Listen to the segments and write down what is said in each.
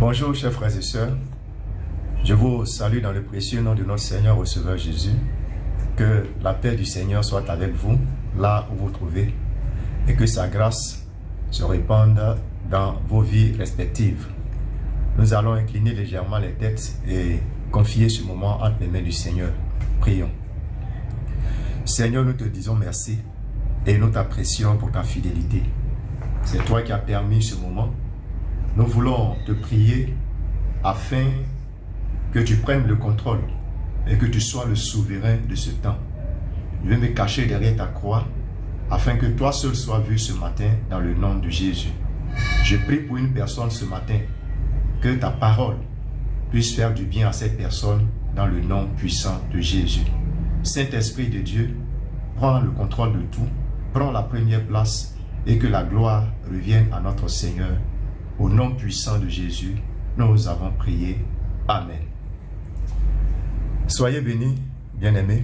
Bonjour chers frères et sœurs, je vous salue dans le précieux nom de notre Seigneur Receveur Jésus. Que la paix du Seigneur soit avec vous, là où vous vous trouvez, et que sa grâce se répande dans vos vies respectives. Nous allons incliner légèrement les têtes et confier ce moment entre les mains du Seigneur. Prions. Seigneur, nous te disons merci et nous t'apprécions pour ta fidélité. C'est toi qui as permis ce moment. Nous voulons te prier afin que tu prennes le contrôle et que tu sois le souverain de ce temps. Je vais me cacher derrière ta croix afin que toi seul sois vu ce matin dans le nom de Jésus. Je prie pour une personne ce matin, que ta parole puisse faire du bien à cette personne dans le nom puissant de Jésus. Saint-Esprit de Dieu, prends le contrôle de tout, prends la première place et que la gloire revienne à notre Seigneur. Au nom puissant de Jésus, nous avons prié. Amen. Soyez bénis, bien-aimés.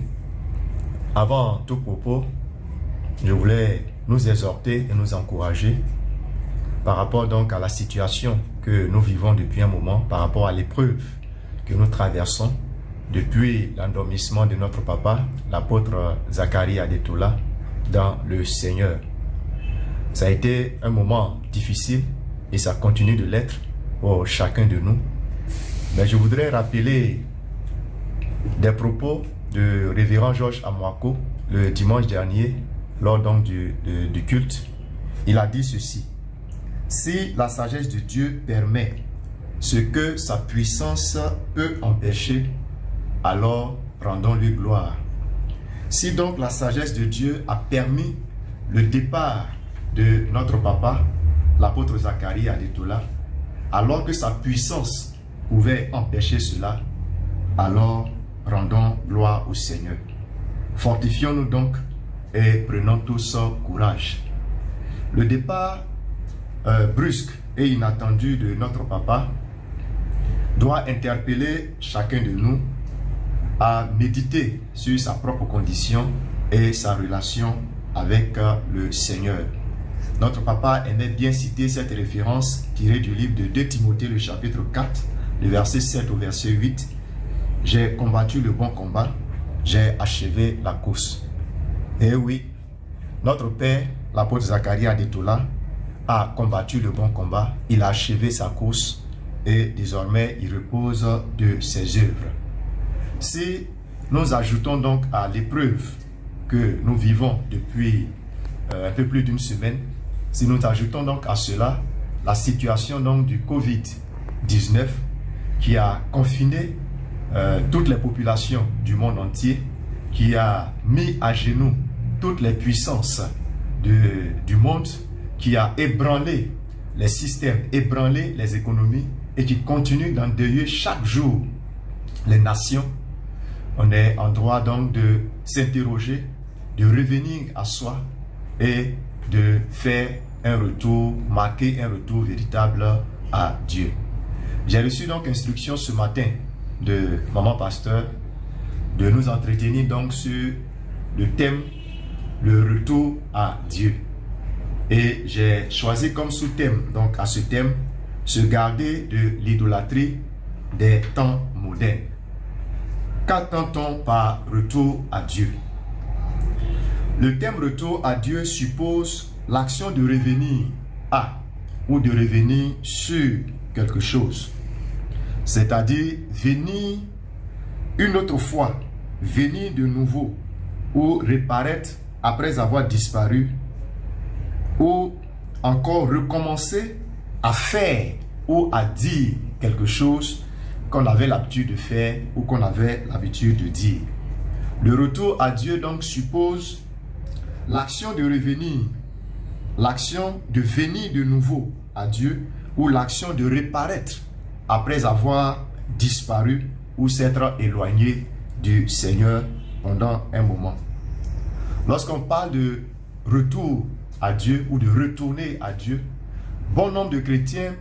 Avant tout propos, je voulais nous exhorter et nous encourager par rapport donc à la situation que nous vivons depuis un moment, par rapport à l'épreuve que nous traversons depuis l'endormissement de notre papa, l'apôtre Zacharie Adetola, dans le Seigneur. Ça a été un moment difficile et ça continue de l'être pour chacun de nous. Mais je voudrais rappeler des propos de révérend Georges Amwako le dimanche dernier, lors donc du culte. Il a dit ceci: si la sagesse de Dieu permet ce que sa puissance peut empêcher, alors rendons-lui gloire. Si donc la sagesse de Dieu a permis le départ de notre papa, l'apôtre Zacharie Adetola, alors que sa puissance pouvait empêcher cela, alors rendons gloire au Seigneur. Fortifions-nous donc et prenons tous courage. Le départ brusque et inattendu de notre papa doit interpeller chacun de nous à méditer sur sa propre condition et sa relation avec le Seigneur. Notre papa aimait bien citer cette référence tirée du livre de 2 Timothée, le chapitre 4, le verset 7 au verset 8. J'ai combattu le bon combat, j'ai achevé la course. Et oui, notre père, l'apôtre Zacharie Adetola, a combattu le bon combat, il a achevé sa course et désormais il repose de ses œuvres. Si nous ajoutons donc à l'épreuve que nous vivons depuis un peu plus d'une semaine, si nous ajoutons donc à cela la situation donc du Covid-19 qui a confiné toutes les populations du monde entier, qui a mis à genoux toutes les puissances du monde, qui a ébranlé les systèmes, ébranlé les économies et qui continue d'endeuiller chaque jour les nations, on est en droit donc de s'interroger, de revenir à soi et de faire un retour, marquer un retour véritable à Dieu. J'ai reçu donc instruction ce matin de maman pasteur de nous entretenir donc sur le thème le retour à Dieu. Et j'ai choisi comme sous-thème, donc à ce thème, se garder de l'idolâtrie des temps modernes. Qu'entend-on par retour à Dieu? Le thème retour à Dieu suppose l'action de revenir à ou de revenir sur quelque chose. C'est-à-dire venir une autre fois, venir de nouveau ou reparaître après avoir disparu ou encore recommencer à faire ou à dire quelque chose qu'on avait l'habitude de faire ou qu'on avait l'habitude de dire. Le retour à Dieu donc suppose l'action de revenir, l'action de venir de nouveau à Dieu ou l'action de reparaître après avoir disparu ou s'être éloigné du Seigneur pendant un moment. Lorsqu'on parle de retour à Dieu ou de retourner à Dieu, bon nombre de chrétiens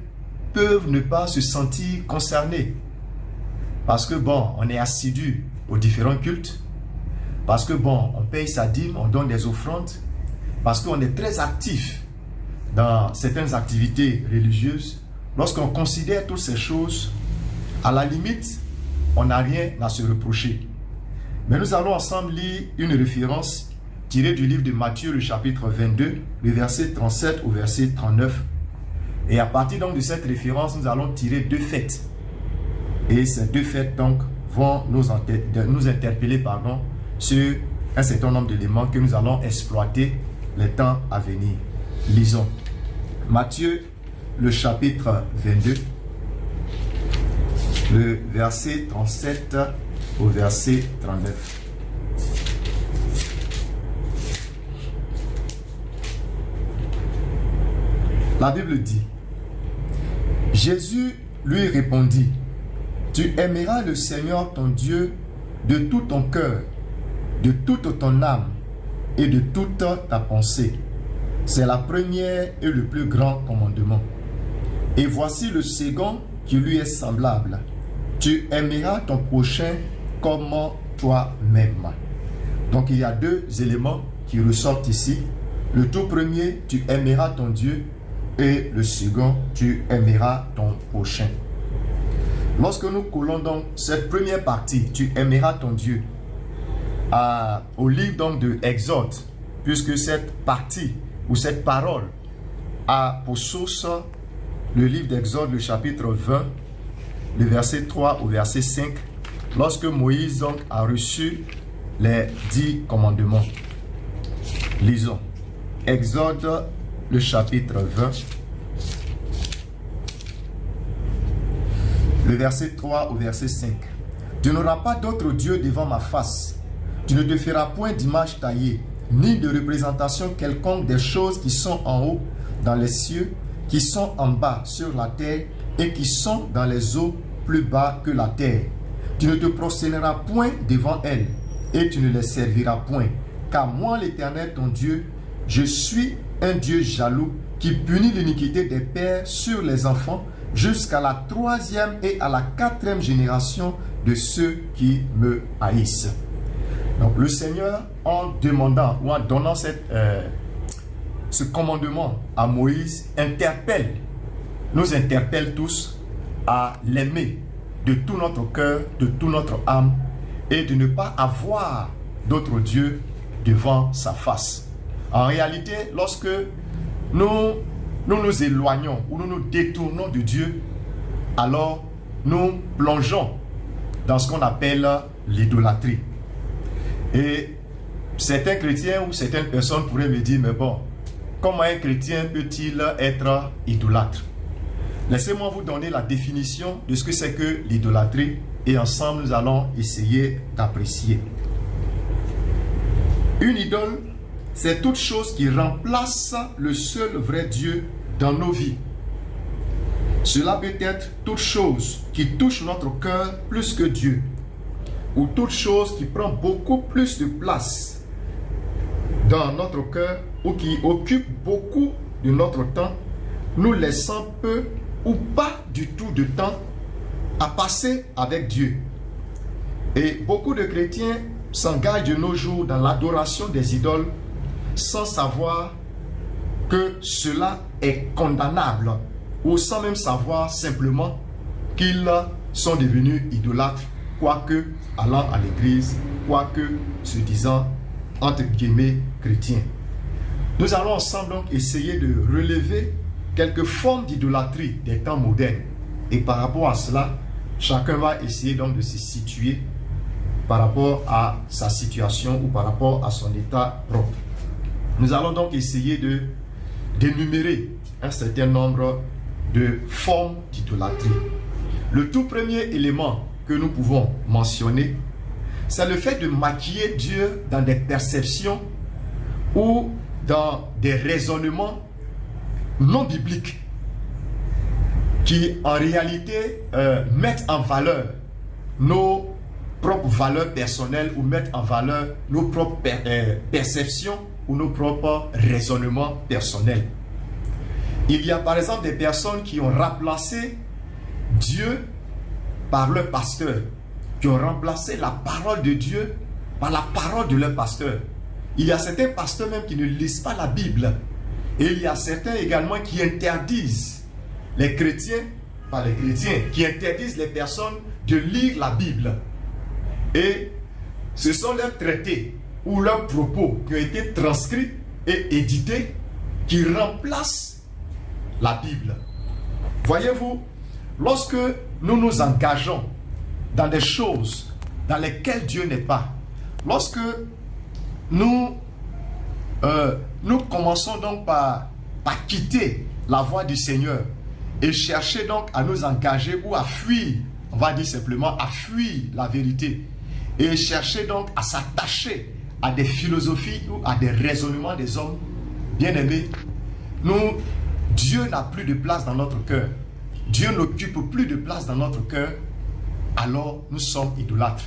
peuvent ne pas se sentir concernés parce que bon, on est assidu aux différents cultes, parce que bon, on paye sa dîme, on donne des offrandes, parce qu'on est très actif dans certaines activités religieuses, lorsqu'on considère toutes ces choses, à la limite, on n'a rien à se reprocher. Mais nous allons ensemble lire une référence tirée du livre de Matthieu, le chapitre 22, le verset 37 au verset 39. Et à partir donc de cette référence, nous allons tirer deux faits. Et ces deux faits donc vont nous interpeller sur un certain nombre d'éléments que nous allons exploiter les temps à venir. Lisons. Matthieu, le chapitre 22, le verset 37 au verset 39. La Bible dit: Jésus lui répondit: Tu aimeras le Seigneur ton Dieu de tout ton cœur, de toute ton âme et de toute ta pensée. C'est la première et le plus grand commandement. Et voici le second qui lui est semblable. Tu aimeras ton prochain comme toi-même. Donc il y a deux éléments qui ressortent ici. Le tout premier, tu aimeras ton Dieu, et le second, tu aimeras ton prochain. Lorsque nous collons donc cette première partie, tu aimeras ton Dieu, au livre donc de Exode, puisque cette partie ou cette parole a pour source le livre d'Exode, le chapitre 20, le verset 3 au verset 5, lorsque Moïse donc a reçu les 10 commandements. Lisons. Exode, le chapitre 20, le verset 3 au verset 5. Tu n'auras pas d'autre Dieu devant ma face. Tu ne te feras point d'image taillée, ni de représentation quelconque des choses qui sont en haut dans les cieux, qui sont en bas sur la terre et qui sont dans les eaux plus bas que la terre. Tu ne te prosterneras point devant elles et tu ne les serviras point. Car moi, l'Éternel ton Dieu, je suis un Dieu jaloux qui punit l'iniquité des pères sur les enfants jusqu'à la 3e et à la 4e génération de ceux qui me haïssent. Donc le Seigneur, en demandant ou en donnant ce commandement à Moïse, nous interpelle tous à l'aimer de tout notre cœur, de toute notre âme, et de ne pas avoir d'autre Dieu devant sa face. En réalité, lorsque nous nous éloignons ou nous nous détournons de Dieu, alors nous plongeons dans ce qu'on appelle l'idolâtrie. Et certains chrétiens ou certaines personnes pourraient me dire, mais bon, comment un chrétien peut-il être idolâtre? Laissez-moi vous donner la définition de ce que c'est que l'idolâtrie et ensemble nous allons essayer d'apprécier. Une idole, c'est toute chose qui remplace le seul vrai Dieu dans nos vies. Cela peut être toute chose qui touche notre cœur plus que Dieu, ou toute chose qui prend beaucoup plus de place dans notre cœur ou qui occupe beaucoup de notre temps, nous laissant peu ou pas du tout de temps à passer avec Dieu. Et beaucoup de chrétiens s'engagent de nos jours dans l'adoration des idoles sans savoir que cela est condamnable ou sans même savoir simplement qu'ils sont devenus idolâtres, quoique allant à l'église, quoique se disant entre guillemets chrétiens. Nous allons ensemble donc essayer de relever quelques formes d'idolâtrie des temps modernes. Et par rapport à cela, chacun va essayer donc de se situer par rapport à sa situation ou par rapport à son état propre. Nous allons donc essayer d'énumérer un certain nombre de formes d'idolâtrie. Le tout premier élément que nous pouvons mentionner, c'est le fait de maquiller Dieu dans des perceptions ou dans des raisonnements non bibliques qui en réalité mettent en valeur nos propres valeurs personnelles ou mettent en valeur nos propres perceptions ou nos propres raisonnements personnels. Il y a par exemple des personnes qui ont remplacé Dieu par leur pasteur, qui ont remplacé la parole de Dieu par la parole de leur pasteur. Il y a certains pasteurs même qui ne lisent pas la Bible. Et il y a certains également qui interdisent les chrétiens, pas les chrétiens, qui interdisent les personnes de lire la Bible. Et ce sont leurs traités ou leurs propos qui ont été transcrits et édités qui remplacent la Bible. Voyez-vous, lorsque nous nous engageons dans des choses dans lesquelles Dieu n'est pas, lorsque nous commençons donc par quitter la voie du Seigneur et chercher donc à nous engager ou à fuir, on va dire simplement à fuir la vérité, et chercher donc à s'attacher à des philosophies ou à des raisonnements des hommes, bien-aimés, Dieu n'a plus de place dans notre cœur. Dieu n'occupe plus de place dans notre cœur, alors nous sommes idolâtres.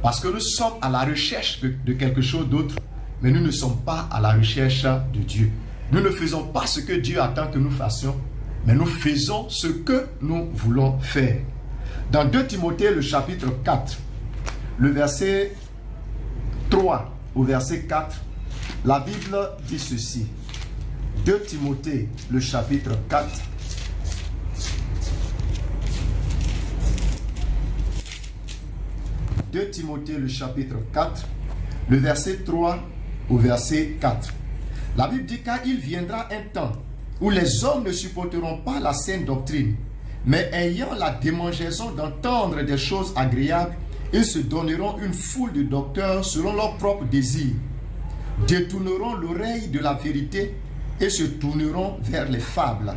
Parce que nous sommes à la recherche de quelque chose d'autre, mais nous ne sommes pas à la recherche de Dieu. Nous ne faisons pas ce que Dieu attend que nous fassions, mais nous faisons ce que nous voulons faire. Dans 2 Timothée, le chapitre 4, le verset 3 au verset 4, la Bible dit ceci. 2 Timothée, le chapitre 4. « 2 Timothée, le chapitre 4, le verset 3 au verset 4. La Bible dit, car il viendra un temps où les hommes ne supporteront pas la saine doctrine, mais ayant la démangeaison d'entendre des choses agréables, ils se donneront une foule de docteurs selon leurs propres désirs, détourneront l'oreille de la vérité et se tourneront vers les fables.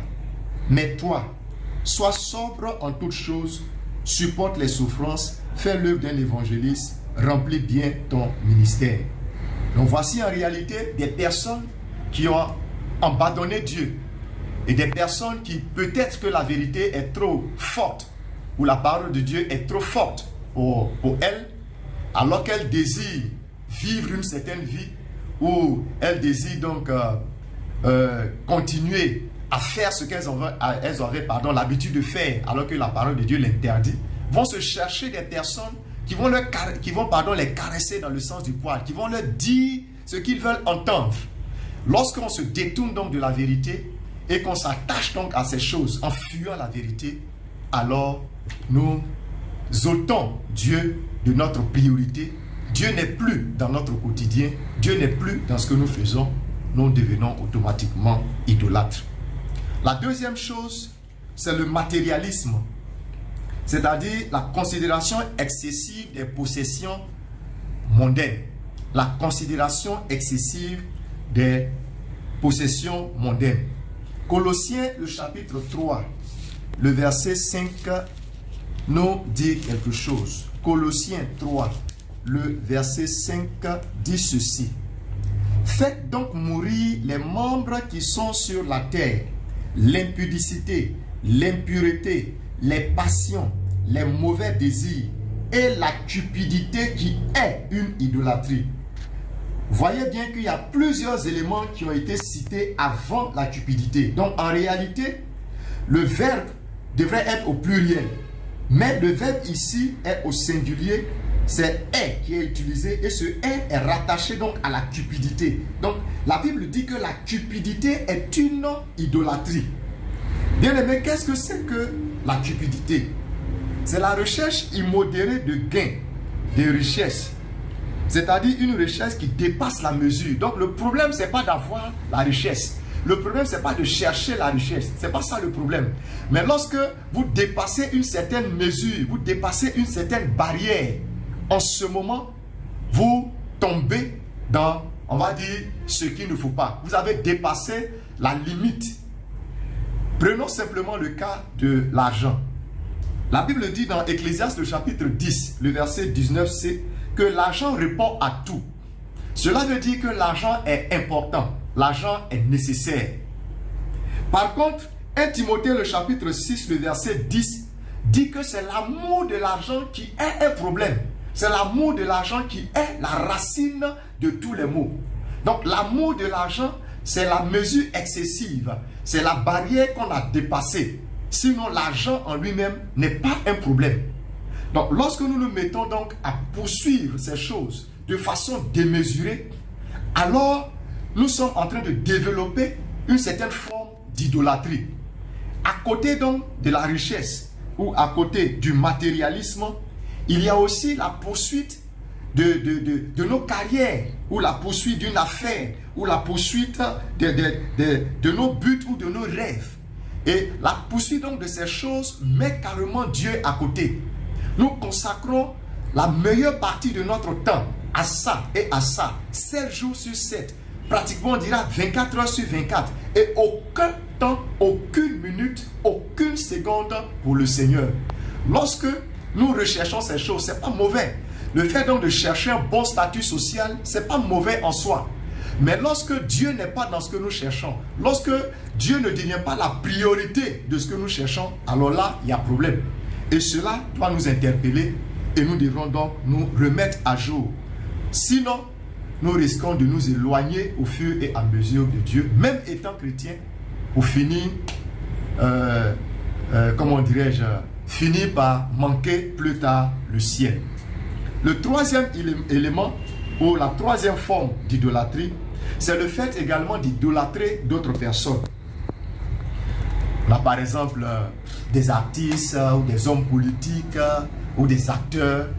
Mais toi, sois sobre en toutes choses, supporte les souffrances, fais l'œuvre d'un évangéliste, remplis bien ton ministère. » Donc voici en réalité des personnes qui ont abandonné Dieu et des personnes qui, peut-être que la vérité est trop forte ou la parole de Dieu est trop forte pour elles, alors qu'elles désirent vivre une certaine vie ou elles désirent donc continuer à faire ce qu'elles avaient l'habitude de faire alors que la parole de Dieu l'interdit, vont se chercher des personnes qui vont les caresser dans le sens du poil, qui vont leur dire ce qu'ils veulent entendre. Lorsqu'on se détourne donc de la vérité et qu'on s'attache donc à ces choses en fuyant la vérité, alors nous ôtons Dieu de notre priorité. Dieu n'est plus dans notre quotidien, Dieu n'est plus dans ce que nous faisons, nous devenons automatiquement idolâtres. La deuxième chose, c'est le matérialisme, c'est-à-dire la considération excessive des possessions mondaines. La considération excessive des possessions mondaines. Colossiens, le chapitre 3, le verset 5 nous dit quelque chose. Colossiens 3, le verset 5 dit ceci. Faites donc mourir les membres qui sont sur la terre, l'impudicité, l'impureté, les passions, les mauvais désirs et la cupidité qui est une idolâtrie. Voyez bien qu'il y a plusieurs éléments qui ont été cités avant la cupidité. Donc en réalité, le verbe devrait être au pluriel. Mais le verbe ici est au singulier. C'est « est » qui est utilisé et ce « est » est rattaché donc à la cupidité. Donc la Bible dit que la cupidité est une idolâtrie. Bien aimé, qu'est-ce que c'est que la cupidité? C'est la recherche immodérée de gains, de richesses. C'est-à-dire une richesse qui dépasse la mesure. Donc le problème, ce n'est pas d'avoir la richesse. Le problème, ce n'est pas de chercher la richesse. Ce n'est pas ça le problème. Mais lorsque vous dépassez une certaine mesure, vous dépassez une certaine barrière, en ce moment, vous tombez dans, on va dire, ce qu'il ne faut pas. Vous avez dépassé la limite. Prenons simplement le cas de l'argent. La Bible dit dans Ecclésiaste, le chapitre 10, le verset 19, c'est que l'argent répond à tout. Cela veut dire que l'argent est important. L'argent est nécessaire. Par contre, 1 Timothée, le chapitre 6, le verset 10, dit que c'est l'amour de l'argent qui est un problème. C'est l'amour de l'argent qui est la racine de tous les maux. Donc l'amour de l'argent, c'est la mesure excessive. C'est la barrière qu'on a dépassée. Sinon, l'argent en lui-même n'est pas un problème. Donc lorsque nous nous mettons donc à poursuivre ces choses de façon démesurée, alors nous sommes en train de développer une certaine forme d'idolâtrie. à côté donc de la richesse ou à côté du matérialisme, il y a aussi la poursuite de nos carrières, ou la poursuite d'une affaire, ou la poursuite de nos buts ou de nos rêves. Et la poursuite donc de ces choses met carrément Dieu à côté. Nous consacrons la meilleure partie de notre temps à ça et à ça, 7 jours sur 7, pratiquement on dira 24 heures sur 24, et aucun temps, aucune minute, aucune seconde pour le Seigneur. Lorsque nous recherchons ces choses, c'est pas mauvais. Le fait donc de chercher un bon statut social, c'est pas mauvais en soi. Mais lorsque Dieu n'est pas dans ce que nous cherchons, lorsque Dieu ne devient pas la priorité de ce que nous cherchons, alors là, il y a problème. Et cela doit nous interpeller et nous devrons donc nous remettre à jour. Sinon, nous risquons de nous éloigner au fur et à mesure de Dieu, même étant chrétiens, pour finir, comment dirais-je, finir par manquer plus tard le ciel. Le troisième élément, ou la troisième forme d'idolâtrie, c'est le fait également d'idolâtrer d'autres personnes. Là, par exemple, des artistes ou des hommes politiques ou des acteurs.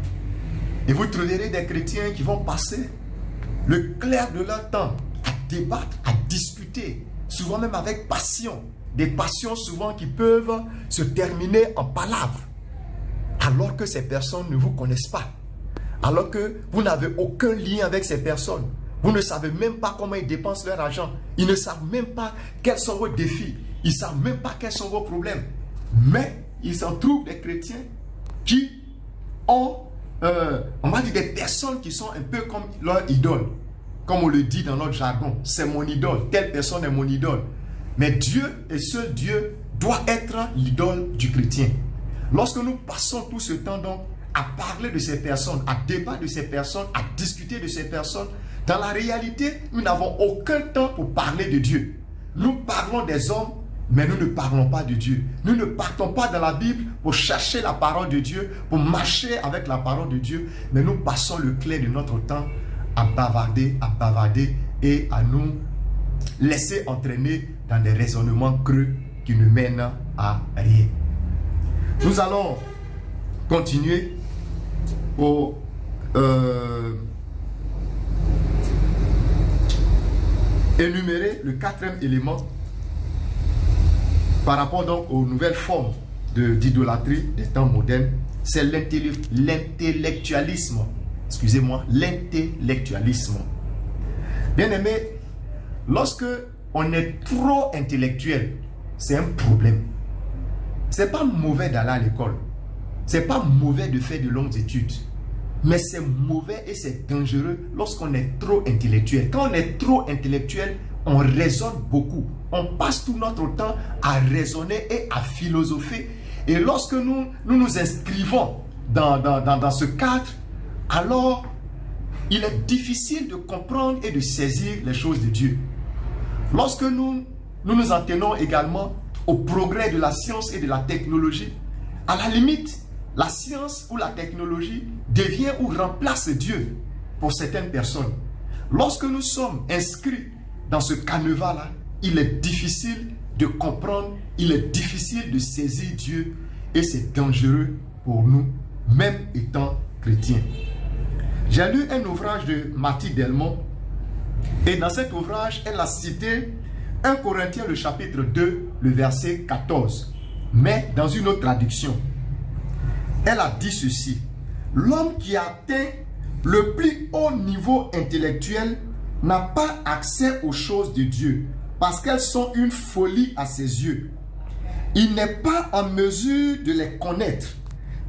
Et vous trouverez des chrétiens qui vont passer le clair de leur temps à débattre, à discuter, souvent même avec passion. Des passions souvent qui peuvent se terminer en palabres, alors que ces personnes ne vous connaissent pas. Alors que vous n'avez aucun lien avec ces personnes. Vous ne savez même pas comment ils dépensent leur argent. Ils ne savent même pas quels sont vos défis. Ils ne savent même pas quels sont vos problèmes. Mais il s'en trouve des chrétiens qui ont, on va dire, des personnes qui sont un peu comme leur idole. Comme on le dit dans notre jargon, c'est mon idole. Telle personne est mon idole. Mais Dieu et seul Dieu doit être l'idole du chrétien. Lorsque nous passons tout ce temps donc à parler de ces personnes, à débattre de ces personnes, à discuter de ces personnes, dans la réalité, nous n'avons aucun temps pour parler de Dieu. Nous parlons des hommes, mais nous ne parlons pas de Dieu. Nous ne partons pas dans la Bible pour chercher la parole de Dieu, pour marcher avec la parole de Dieu, mais nous passons le clair de notre temps à bavarder et à nous laisser entraîner dans des raisonnements creux qui ne mènent à rien. Nous allons continuer pour énumérer le quatrième élément par rapport donc aux nouvelles formes d'idolâtrie des temps modernes. C'est l'intellectualisme. Excusez-moi, l'intellectualisme. Bien aimé, lorsque on est trop intellectuel, c'est un problème. C'est pas mauvais d'aller à l'école. C'est pas mauvais de faire de longues études. Mais c'est mauvais et c'est dangereux lorsqu'on est trop intellectuel. Quand on est trop intellectuel, on raisonne beaucoup. On passe tout notre temps à raisonner et à philosopher. Et lorsque nous nous inscrivons dans ce cadre, alors il est difficile de comprendre et de saisir les choses de Dieu. Lorsque nous nous en tenons également au progrès de la science et de la technologie, à la limite, la science ou la technologie devient ou remplace Dieu pour certaines personnes. Lorsque nous sommes inscrits dans ce canevas-là, il est difficile de comprendre, il est difficile de saisir Dieu et c'est dangereux pour nous, même étant chrétiens. J'ai lu un ouvrage de Mathilde Delmont et dans cet ouvrage, elle a cité 1 Corinthiens le chapitre 2, le verset 14, mais dans une autre traduction. Elle a dit ceci: l'homme qui atteint le plus haut niveau intellectuel n'a pas accès aux choses de Dieu parce qu'elles sont une folie à ses yeux. Il n'est pas en mesure de les connaître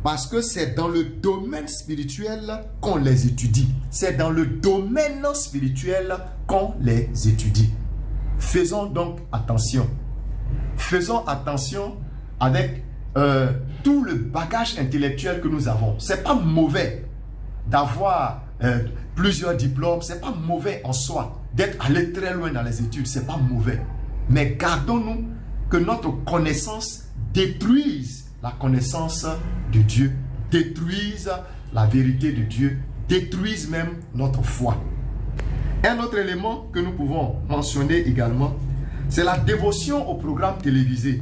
parce que c'est dans le domaine spirituel qu'on les étudie. C'est dans le domaine spirituel qu'on les étudie. Faisons donc attention. Faisons attention avec tout le bagage intellectuel que nous avons. C'est pas mauvais d'avoir plusieurs diplômes, c'est pas mauvais en soi. D'être allé très loin dans les études, c'est pas mauvais. Mais gardons-nous que notre connaissance détruise la connaissance de Dieu, détruise la vérité de Dieu, détruise même notre foi. Un autre élément que nous pouvons mentionner également, c'est la dévotion aux programmes télévisés.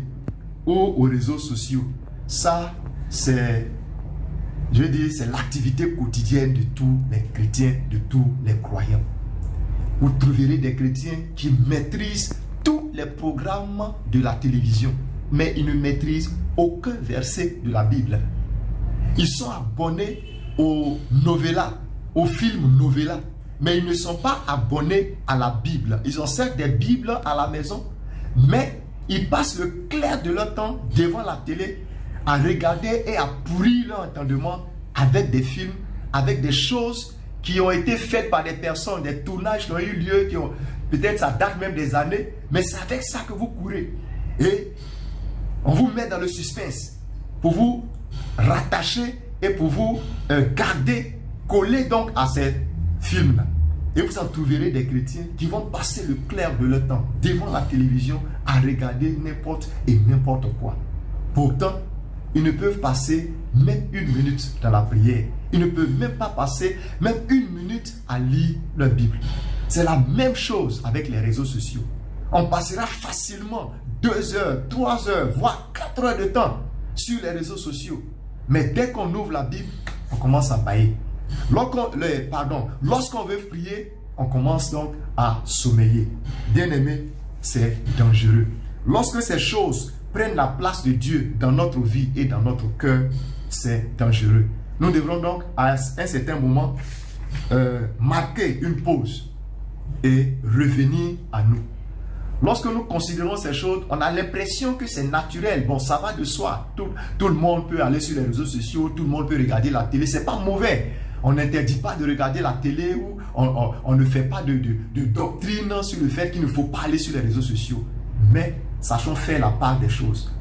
ou aux réseaux sociaux. Ça, c'est, je veux dire, c'est l'activité quotidienne de tous les chrétiens, de tous les croyants. Vous trouverez des chrétiens qui maîtrisent tous les programmes de la télévision, mais ils ne maîtrisent aucun verset de la Bible. Ils sont abonnés aux novellas, aux films novellas, mais ils ne sont pas abonnés à la Bible. Ils ont certes des Bibles à la maison, mais ils passent le clair de leur temps devant la télé à regarder et à pourrir leur entendement avec des films, avec des choses qui ont été faites par des personnes, des tournages qui ont eu lieu, peut-être ça date même des années, mais c'est avec ça que vous courez. Et on vous met dans le suspense pour vous rattacher et pour vous garder, coller donc à ces films-là. Et vous en trouverez des chrétiens qui vont passer le clair de leur temps devant la télévision à regarder n'importe et n'importe quoi. Pourtant, ils ne peuvent passer même une minute dans la prière. Ils ne peuvent même pas passer même une minute à lire leur Bible. C'est la même chose avec les réseaux sociaux. On passera facilement 2 heures, 3 heures, voire 4 heures de temps sur les réseaux sociaux. Mais dès qu'on ouvre la Bible, on commence à bailler. Lorsqu'on veut prier, on commence donc à sommeiller. Bien aimé, c'est dangereux. Lorsque ces choses prennent la place de Dieu dans notre vie et dans notre cœur, c'est dangereux. Nous devrons donc à un certain moment marquer une pause et revenir à nous. Lorsque nous considérons ces choses, on a l'impression que c'est naturel. Bon, ça va de soi. Tout le monde peut aller sur les réseaux sociaux, tout le monde peut regarder la télé. C'est pas mauvais. On n'interdit pas de regarder la télé ou on ne fait pas de doctrine sur le fait qu'il ne faut pas aller sur les réseaux sociaux. Mais sachons faire la part des choses.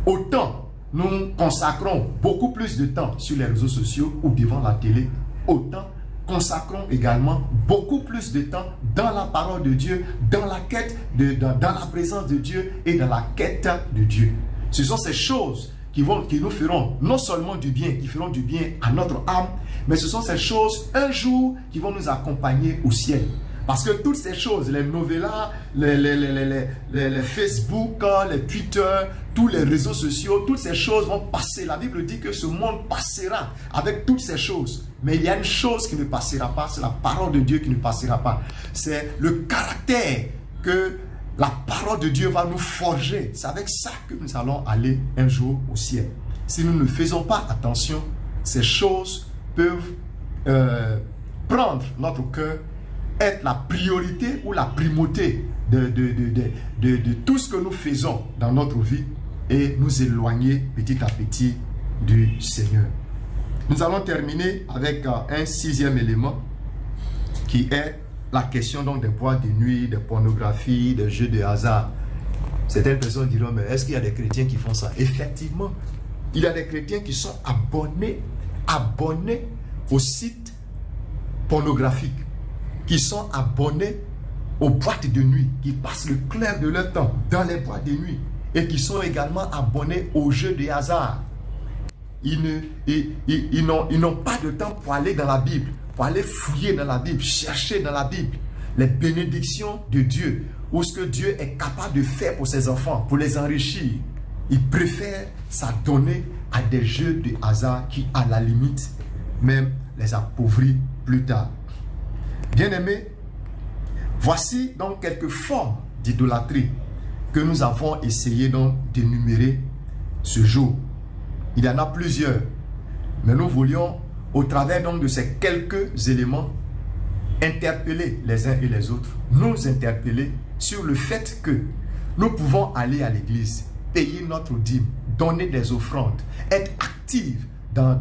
Autant nous consacrons beaucoup plus de temps sur les réseaux sociaux ou devant la télé, autant consacrons également beaucoup plus de temps dans la parole de Dieu, dans la quête, dans la présence de Dieu et dans la quête de Dieu. Ce sont ces choses qui nous feront non seulement du bien, qui feront du bien à notre âme, mais ce sont ces choses un jour qui vont nous accompagner au ciel. Parce que toutes ces choses, les novellas, les Facebook, les Twitter, tous les réseaux sociaux, toutes ces choses vont passer. La Bible dit que ce monde passera avec toutes ces choses. Mais il y a une chose qui ne passera pas, c'est la parole de Dieu qui ne passera pas. C'est le caractère que la parole de Dieu va nous forger. C'est avec ça que nous allons aller un jour au ciel. Si nous ne faisons pas attention, ces choses peuvent prendre notre cœur, être la priorité ou la primauté de tout ce que nous faisons dans notre vie et nous éloigner petit à petit du Seigneur. Nous allons terminer avec un 6e élément qui est la question donc des boîtes de nuit, des pornographies, des jeux de hasard. Certaines personnes diront, mais est-ce qu'il y a des chrétiens qui font ça? Effectivement, il y a des chrétiens qui sont abonnés aux sites pornographiques, qui sont abonnés aux boîtes de nuit, qui passent le clair de leur temps dans les boîtes de nuit et qui sont également abonnés aux jeux de hasard. Ils n'ont pas de temps pour aller dans la Bible, pour aller fouiller dans la Bible, chercher dans la Bible les bénédictions de Dieu ou ce que Dieu est capable de faire pour ses enfants, pour les enrichir. Ils préfèrent s'adonner à des jeux de hasard qui, à la limite, même les appauvrit plus tard. Bien-aimés, voici donc quelques formes d'idolâtrie que nous avons essayé donc d'énumérer ce jour. Il y en a plusieurs, mais nous voulions, au travers donc de ces quelques éléments, interpeller les uns et les autres, nous interpeller sur le fait que nous pouvons aller à l'église, payer notre dîme, donner des offrandes, être actifs dans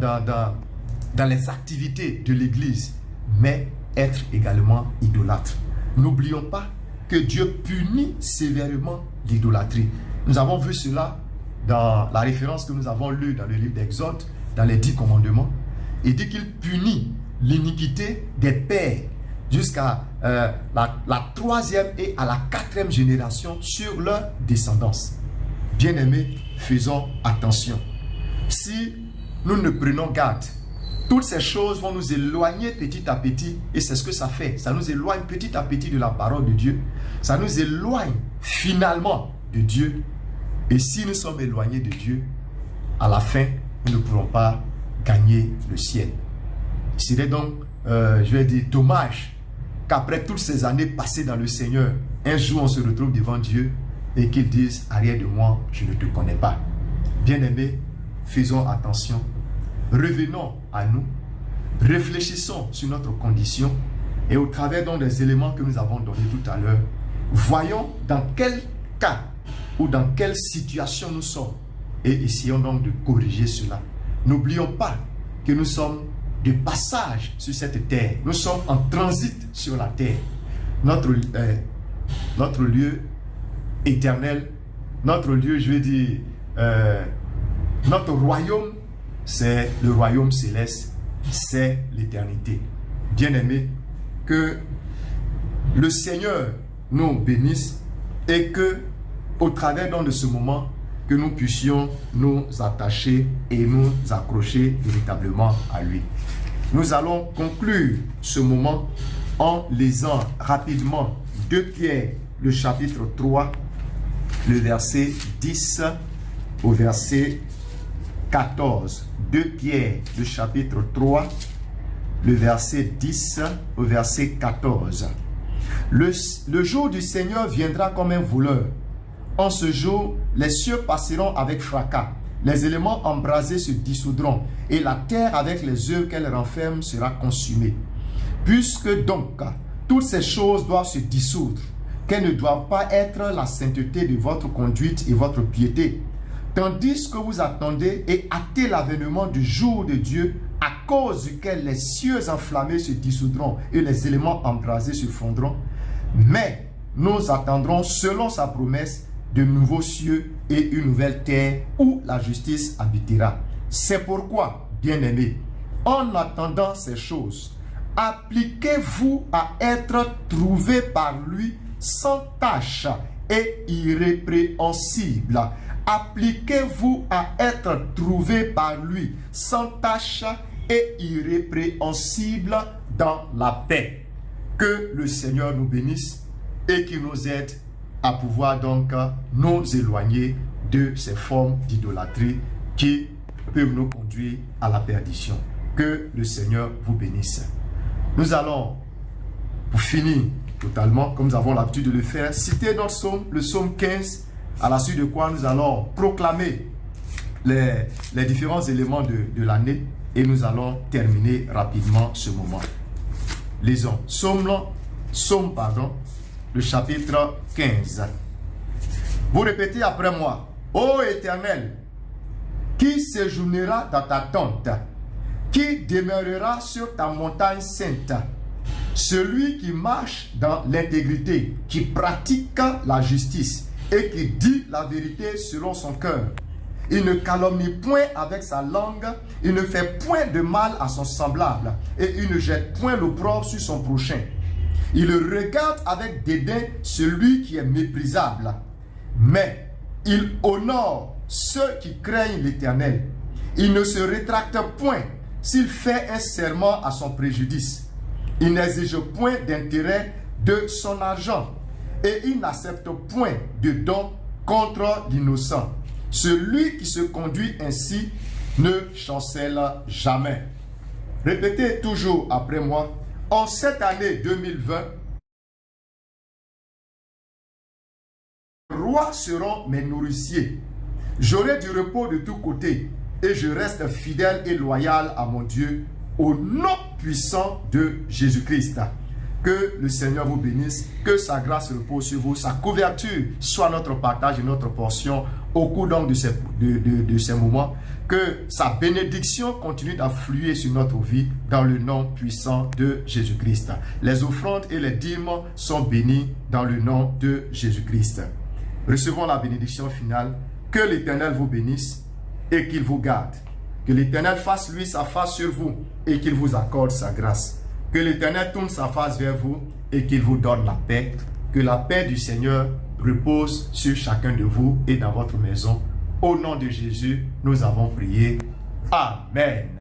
les activités de l'église, mais être également idolâtre. N'oublions pas que Dieu punit sévèrement l'idolâtrie. Nous avons vu cela dans la référence que nous avons lue dans le livre d'Exode, dans les 10 commandements. Il dit qu'il punit l'iniquité des pères jusqu'à la 3e et à la 4e génération sur leur descendance. Bien-aimés, faisons attention. Si nous ne prenons garde, toutes ces choses vont nous éloigner petit à petit, et c'est ce que ça fait. Ça nous éloigne petit à petit de la parole de Dieu. Ça nous éloigne finalement de Dieu. Et si nous sommes éloignés de Dieu, à la fin, nous ne pourrons pas gagner le ciel. Il serait donc, je vais dire, dommage qu'après toutes ces années passées dans le Seigneur, un jour on se retrouve devant Dieu et qu'il dise, arrière de moi, je ne te connais pas. Bien-aimés, faisons attention, revenons à nous, réfléchissons sur notre condition et au travers donc des éléments que nous avons donnés tout à l'heure, voyons dans quel cas ou dans quelle situation nous sommes et essayons donc de corriger cela. N'oublions pas que nous sommes de passage sur cette terre. Nous sommes en transit sur la terre. Notre lieu éternel, notre lieu, je veux dire, notre royaume, c'est le royaume céleste, c'est l'éternité. Bien-aimés, que le Seigneur nous bénisse et que, au travers donc de ce moment, que nous puissions nous attacher et nous accrocher véritablement à lui. Nous allons conclure ce moment en lisant rapidement 2 Pierre, le chapitre 3, le verset 10 au verset 14. 2 Pierre, le chapitre 3, le verset 10 au verset 14. Le jour du Seigneur viendra comme un voleur. En ce jour, les cieux passeront avec fracas, les éléments embrasés se dissoudront, et la terre avec les œuvres qu'elle renferme sera consumée. Puisque donc, toutes ces choses doivent se dissoudre, quelles ne doivent pas être la sainteté de votre conduite et votre piété, tandis que vous attendez et hâtez l'avènement du jour de Dieu, à cause duquel les cieux enflammés se dissoudront et les éléments embrasés se fondront. Mais nous attendrons, selon sa promesse, de nouveaux cieux et une nouvelle terre où la justice habitera. C'est pourquoi, bien-aimés, en attendant ces choses, appliquez-vous à être trouvés par lui sans tache et irrépréhensible. Appliquez-vous à être trouvés par lui sans tache et irrépréhensible dans la paix. Que le Seigneur nous bénisse et qu'il nous aide à pouvoir donc nous éloigner de ces formes d'idolâtrie qui peuvent nous conduire à la perdition. Que le Seigneur vous bénisse. Nous allons, pour finir totalement, comme nous avons l'habitude de le faire, citer notre psaume, le psaume 15, à la suite de quoi nous allons proclamer les différents éléments de l'année et nous allons terminer rapidement ce moment. Lisons. Psaume, le chapitre 15. Vous répétez après moi. Ô Éternel, qui séjournera dans ta tente, qui demeurera sur ta montagne sainte, celui qui marche dans l'intégrité, qui pratique la justice et qui dit la vérité selon son cœur. Il ne calomnie point avec sa langue, il ne fait point de mal à son semblable et il ne jette point l'opprobre sur son prochain. Il regarde avec dédain celui qui est méprisable, mais il honore ceux qui craignent l'Éternel. Il ne se rétracte point s'il fait un serment à son préjudice. Il n'exige point d'intérêt de son argent et il n'accepte point de don contre l'innocent. Celui qui se conduit ainsi ne chancelle jamais. Répétez toujours après moi. En cette année 2020, les rois seront mes nourriciers. J'aurai du repos de tous côtés et je reste fidèle et loyal à mon Dieu au nom puissant de Jésus-Christ. Que le Seigneur vous bénisse, que sa grâce repose sur vous, sa couverture soit notre partage et notre portion au cours donc de ces moments. Que sa bénédiction continue d'affluer sur notre vie dans le nom puissant de Jésus-Christ. Les offrandes et les dîmes sont bénies dans le nom de Jésus-Christ. Recevons la bénédiction finale. Que l'Éternel vous bénisse et qu'il vous garde. Que l'Éternel fasse lui sa face sur vous et qu'il vous accorde sa grâce. Que l'Éternel tourne sa face vers vous et qu'il vous donne la paix. Que la paix du Seigneur repose sur chacun de vous et dans votre maison. Au nom de Jésus, nous avons prié. Amen.